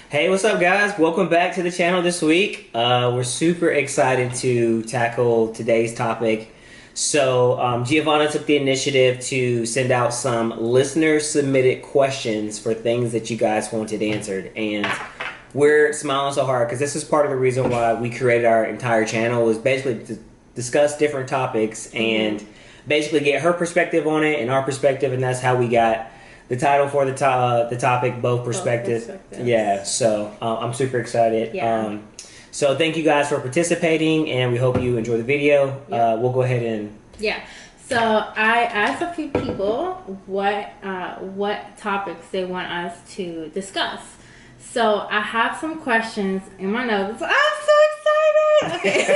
Hey, what's up, guys? Welcome back to the channel this week. We're super excited to tackle today's topic. So, Giovanna took the initiative to send out some listener submitted questions for things that you guys wanted answered. And we're smiling so hard because this is part of the reason why we created our entire channel, was basically to discuss different topics and basically get her perspective on it and our perspective. And that's how we got the title for the topic, both perspectives. Yeah, so I'm super excited. Yeah. So thank you guys for participating, and we hope you enjoy the video. We'll go ahead and... Yeah. So I asked a few people what topics they want us to discuss. So I have some questions in my notes. I'm so excited! Okay.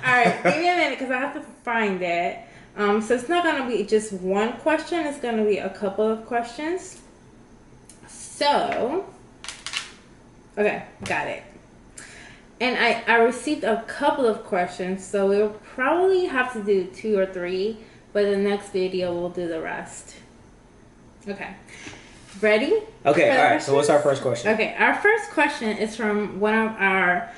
All right, give me a minute because I have to find it. So it's not going to be just one question. It's going to be a couple of questions. So, okay, got it. And I received a couple of questions, so we'll probably have to do 2 or 3, but the next video we'll do the rest. Okay. Ready? Okay, all right. So what's our first question? Okay, our first question is from one of our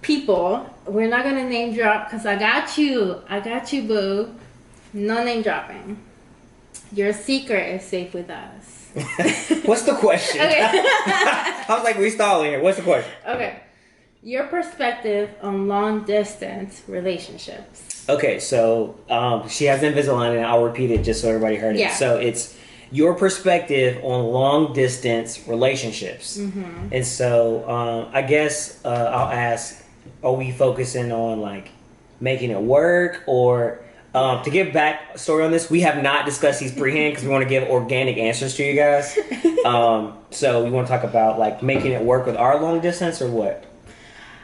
people. We're not going to name drop because I got you. I got you, boo. No name dropping. Your secret is safe with us. What's the question? Okay. I was like, we stalling here. What's the question? Okay. Your perspective on long distance relationships. Okay, so she has Invisalign, and I'll repeat it just so everybody heard it. Yeah. So it's your perspective on long distance relationships. And so I guess I'll ask, are we focusing on like making it work, or to give back story on this, we have not discussed these prehand because we want to give organic answers to you guys. So we want to talk about like making it work with our long distance, or what?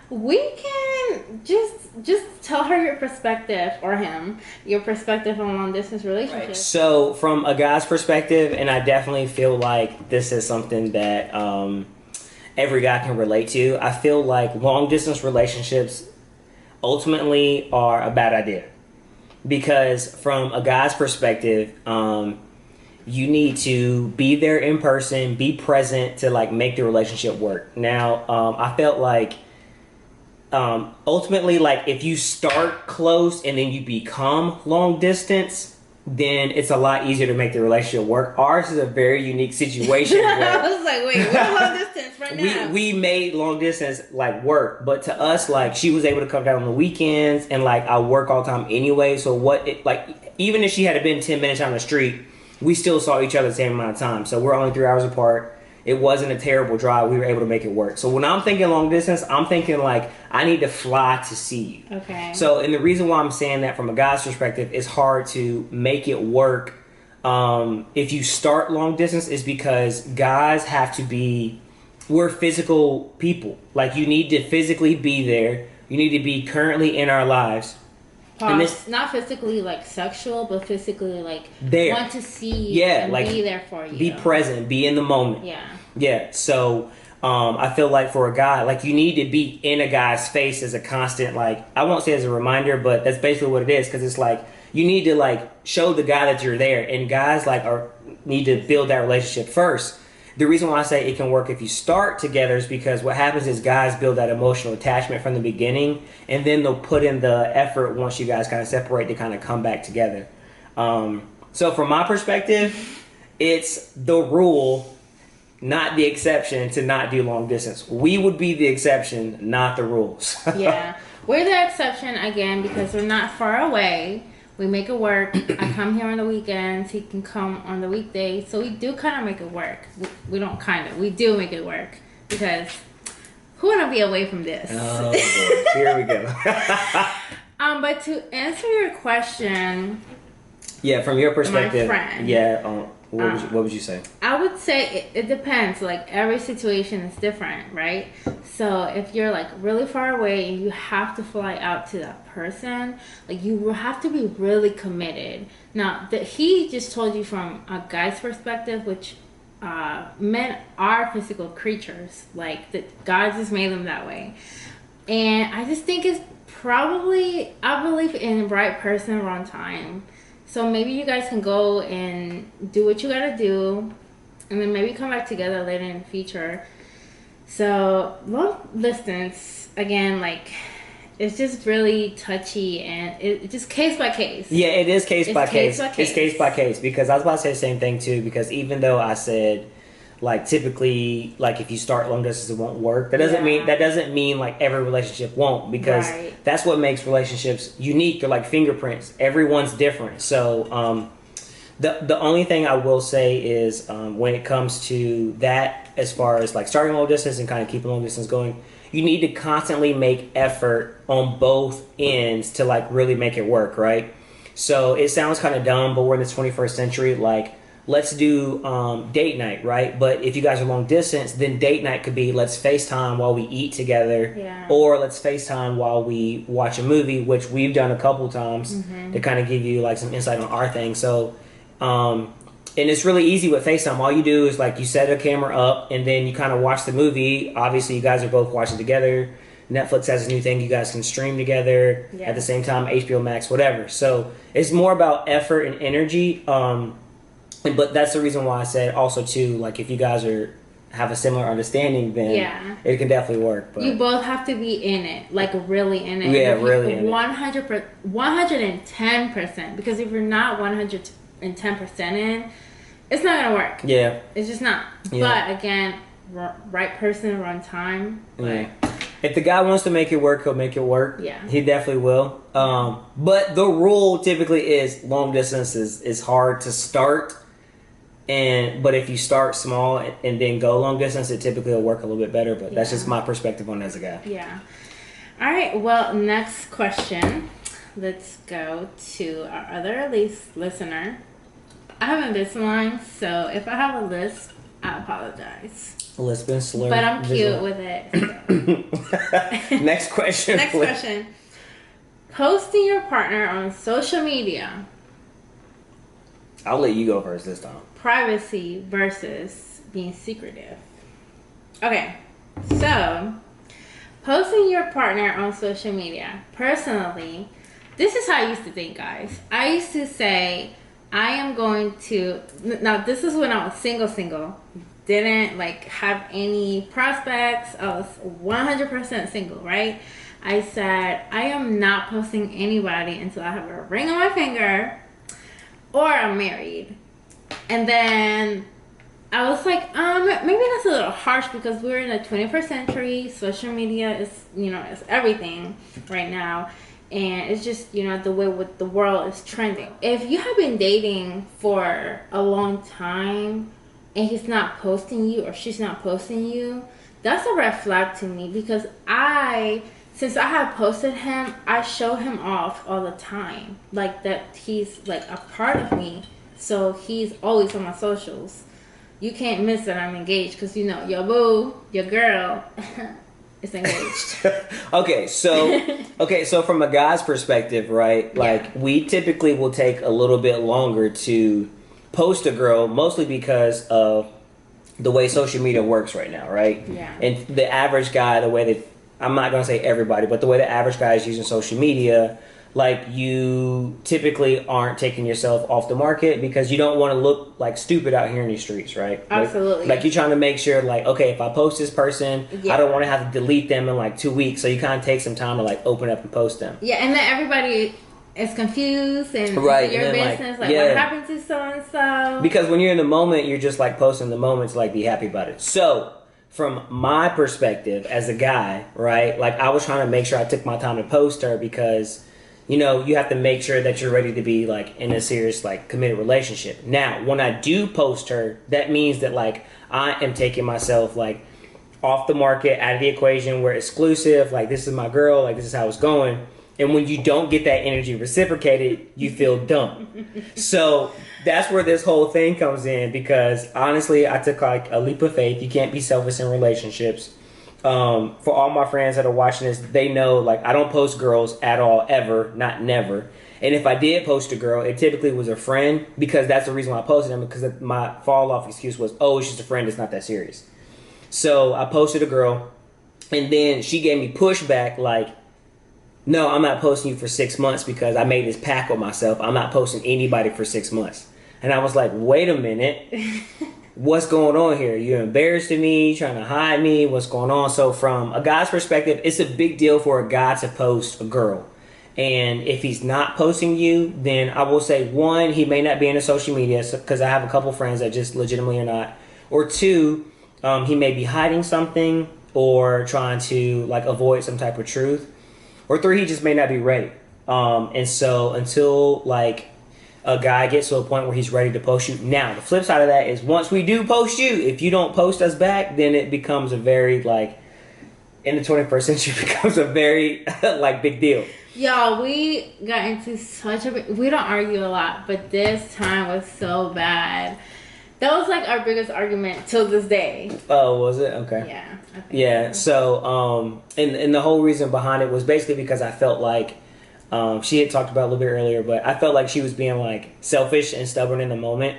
We can just tell her your perspective, or him, your perspective on long distance relationships. Right. So from a guy's perspective, and I definitely feel like this is something that every guy can relate to, I feel like long distance relationships ultimately are a bad idea. Because from a guy's perspective, you need to be there in person, be present to like make the relationship work. Now, I felt like ultimately, like if you start close and then you become long distance, then it's a lot easier to make the relationship work. Ours is a very unique situation. I was like, wait, we're long distance right now. We made long distance like work, but to us, like she was able to come down on the weekends, and like I work all the time anyway. So like even if she had been 10 minutes down the street, we still saw each other the same amount of time. So we're only 3 hours apart. It wasn't a terrible drive. We were able to make it work. So when I'm thinking long distance, I'm thinking like I need to fly to see you. Okay. So, and the reason why I'm saying that from a guy's perspective, it's hard to make it work if you start long distance, is because guys have to be, we're physical people. Like you need to physically be there. You need to be currently in our lives. And this, not physically like sexual, but physically like there. Want to see you, and like be there for you. Be present, be in the moment. Yeah. So I feel like for a guy, like you need to be in a guy's face as a constant, like I won't say as a reminder, but that's basically what it is. Because it's like you need to like show the guy that you're there, and guys like need to build that relationship first. The reason why I say it can work if you start together is because what happens is guys build that emotional attachment from the beginning, and then they'll put in the effort once you guys kind of separate to kind of come back together. So from my perspective, it's the rule, not the exception, to not do long distance. We would be the exception, not the rules. Yeah, we're the exception again because we're not far away. We make it work. I come here on the weekends. He can come on the weekdays. So we do kind of make it work. We don't kind of. We do make it work because who want to be away from this? Oh, boy. Here we go. But to answer your question... Yeah, from your perspective. My friend. Yeah, what would you say? I would say it depends. Like every situation is different, right? So if you're like really far away and you have to fly out to that person, like you will have to be really committed. Now that he just told you from a guy's perspective, which men are physical creatures, like that God just made them that way. And I just think it's probably, I believe in the right person, wrong time. So maybe you guys can go and do what you gotta do. and then maybe come back together later in the future. So long distance, again, like, it's just really touchy, and it's just case by case. Yeah, it is case by case. It's case by case, because I was about to say the same thing too, because even though I said, like, typically, like, if you start long distance, it won't work. That doesn't mean like every relationship won't, because that's what makes relationships unique. They're like fingerprints. Everyone's different. So the only thing I will say is when it comes to that, as far as like starting long distance and kind of keeping long distance going, you need to constantly make effort on both ends to like really make it work, right? So it sounds kind of dumb, but we're in the 21st century. Like, let's do date night, right? But if you guys are long distance, then date night could be, let's FaceTime while we eat together, or let's FaceTime while we watch a movie, which we've done a couple times to kind of give you like some insight on our thing. So, and it's really easy with FaceTime. All you do is like you set a camera up and then you kind of watch the movie. Obviously, you guys are both watching together. Netflix has a new thing you guys can stream together at the same time, HBO Max, whatever. So it's more about effort and energy. But that's the reason why I said also too, like, if you guys have a similar understanding, then it can definitely work. But you both have to be in it, like really in it. Yeah, really in it. 110%. Because if you're not 110% in, it's not gonna work. Yeah, it's just not. Yeah. But again, right person, wrong time. Yeah. If the guy wants to make it work, he'll make it work. Yeah, he definitely will. But the rule typically is long distance is hard to start. But if you start small and then go long distance, it typically will work a little bit better. But that's just my perspective on it as a guy. Yeah. All right. Well, next question. Let's go to our other listener. I haven't this line, so if I have a lisp, I apologize. Lisp and slur. But I'm cute with it. So. Next question. Next question. Posting your partner on social media. I'll let you go first this time. Privacy versus being secretive. Okay, so posting your partner on social media. Personally, this is how I used to think, guys. I used to say, I am going to, now this is when I was single, didn't like have any prospects. I was 100% single, right? I said, I am not posting anybody until I have a ring on my finger or I'm married. And then I was like, maybe that's a little harsh because we're in the 21st century. Social media is, it's everything right now. And it's just, the way what the world is trending. If you have been dating for a long time and he's not posting you or she's not posting you, that's a red flag to me, because since I have posted him, I show him off all the time. Like, that he's like a part of me. So he's always on my socials. You can't miss that I'm engaged, because your boo, your girl is engaged. Okay, so from a guy's perspective, right? Like, we typically will take a little bit longer to post a girl, mostly because of the way social media works right now, right? Yeah. And the average guy, the way that, I'm not going to say everybody, but the way the average guy is using social media, like, you typically aren't taking yourself off the market because you don't want to look like stupid out here in these streets, right? Absolutely. Like you're trying to make sure, like, okay, if I post this person, I don't want to have to delete them in like 2 weeks. So you kind of take some time to like open up and post them. Yeah, and then everybody is confused and right, your and business, like what happened to so and so? Because when you're in the moment, you're just like posting the moment to like be happy about it. So from my perspective as a guy, right, like I was trying to make sure I took my time to post her because, you have to make sure that you're ready to be like in a serious, like, committed relationship. Now, when I do post her, that means that like I am taking myself like off the market, out of the equation. We're exclusive. Like, this is my girl. Like, this is how it's going. And when you don't get that energy reciprocated, you feel dumb. So that's where this whole thing comes in, because honestly, I took like a leap of faith. You can't be selfish in relationships. For all my friends that are watching this, they know, like, I don't post girls at all, ever, not never. And if I did post a girl, it typically was a friend, because that's the reason why I posted them, because my fall off excuse was, oh, it's just a friend, it's not that serious. So I posted a girl, and then she gave me pushback like, no, I'm not posting you for 6 months because I made this pact with myself. I'm not posting anybody for 6 months. And I was like, wait a minute. What's going on here? You're embarrassing me, trying to hide me. What's going on? So from a guy's perspective, it's a big deal for a guy to post a girl. And if he's not posting you, then I will say, one, he may not be into social media, because I have a couple friends that just legitimately are not. Or two, he may be hiding something or trying to like avoid some type of truth. Or three, he just may not be ready. And so until like a guy gets to a point where he's ready to post you. Now, the flip side of that is once we do post you, if you don't post us back, then it becomes a very like, in the 21st century, it becomes a very like big deal. Y'all, we got into such a we don't argue a lot, but this time was so bad. That was like our biggest argument till this day. Oh, was it? Okay. Yeah. Yeah. So, and the whole reason behind it was basically because I felt like she had talked about it a little bit earlier, but I felt like she was being like selfish and stubborn in the moment.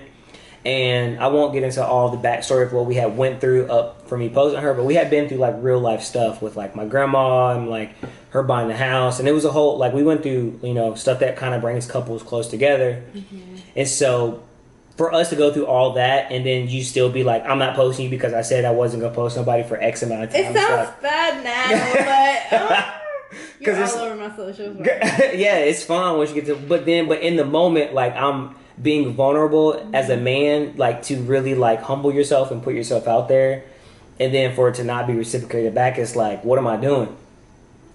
And I won't get into all the backstory of what we had went through up for me posing her, but we had been through like real life stuff with like my grandma and like her buying the house, and it was a whole like we went through stuff that kind of brings couples close together. Mm-hmm. And so for us to go through all that and then you still be like, I'm not posting you because I said I wasn't gonna post somebody for X amount of time. It sounds bad now, but you're all over my socials. Right? Yeah, it's fun once you get to, but in the moment, like I'm being vulnerable as a man, like to really like humble yourself and put yourself out there, and then for it to not be reciprocated back, it's like, what am I doing?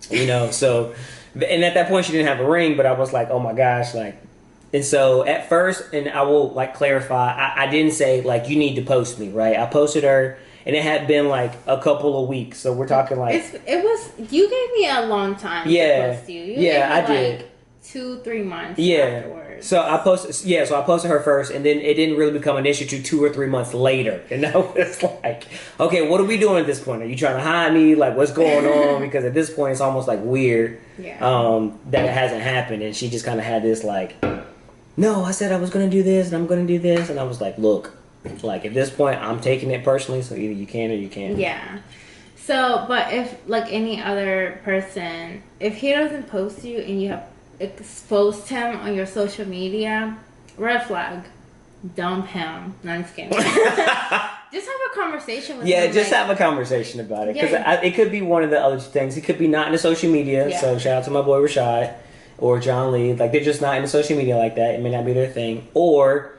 So, and at that point she didn't have a ring, but I was like, oh my gosh, like, and so at first, and I will like clarify, I didn't say like you need to post me, right? I posted her, and it had been like a couple of weeks, so we're talking like you gave me a long time to post you. I did 2-3 months. Yeah. Afterwards. So I posted her first, and then it didn't really become an issue to 2 or 3 months later. And I was like, okay, what are we doing at this point? Are you trying to hide me? Like, what's going on? Because at this point, it's almost like weird that it hasn't happened. And she just kind of had this like, no, I said I was going to do this, and I'm going to do this. And I was like, look, like at this point, I'm taking it personally, so either you can or you can't. Yeah. So, but if like any other person, if he doesn't post you and you have exposed him on your social media, red flag, dump him. No, I'm just kidding. Just have a conversation with him. Yeah, just have a conversation about it, because it could be one of the other things. He could be not into social media. Yeah. So shout out to my boy Rashad or John Lee. Like they're just not into social media like that. It may not be their thing, or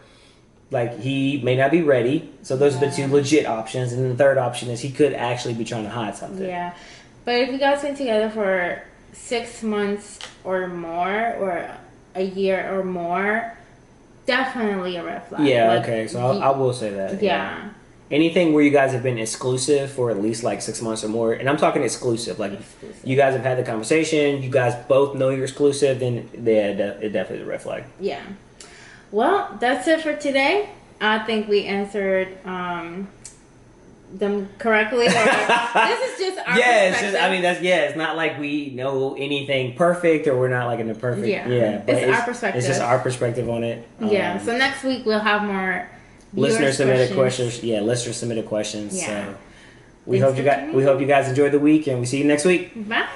like he may not be ready. So those are the two legit options, and then the third option is he could actually be trying to hide something. Yeah, but if you guys been together for 6 months or more, or a year or more, definitely a red flag. Yeah, like, okay, so I will say that. Yeah. Anything where you guys have been exclusive for at least like 6 months or more, and I'm talking exclusive, like you guys have had the conversation, you guys both know you're exclusive, then it definitely is a red flag. Yeah. Well, that's it for today. I think we answered them correctly. This is just our perspective. It's not like we know anything perfect, or we're not like in the perfect. Yeah, but it's our perspective. It's just our perspective on it. Yeah. So next week we'll have more listener submitted questions. Yeah, listener submitted questions. Yeah. So we hope you guys enjoyed the week, and we see you next week. Bye.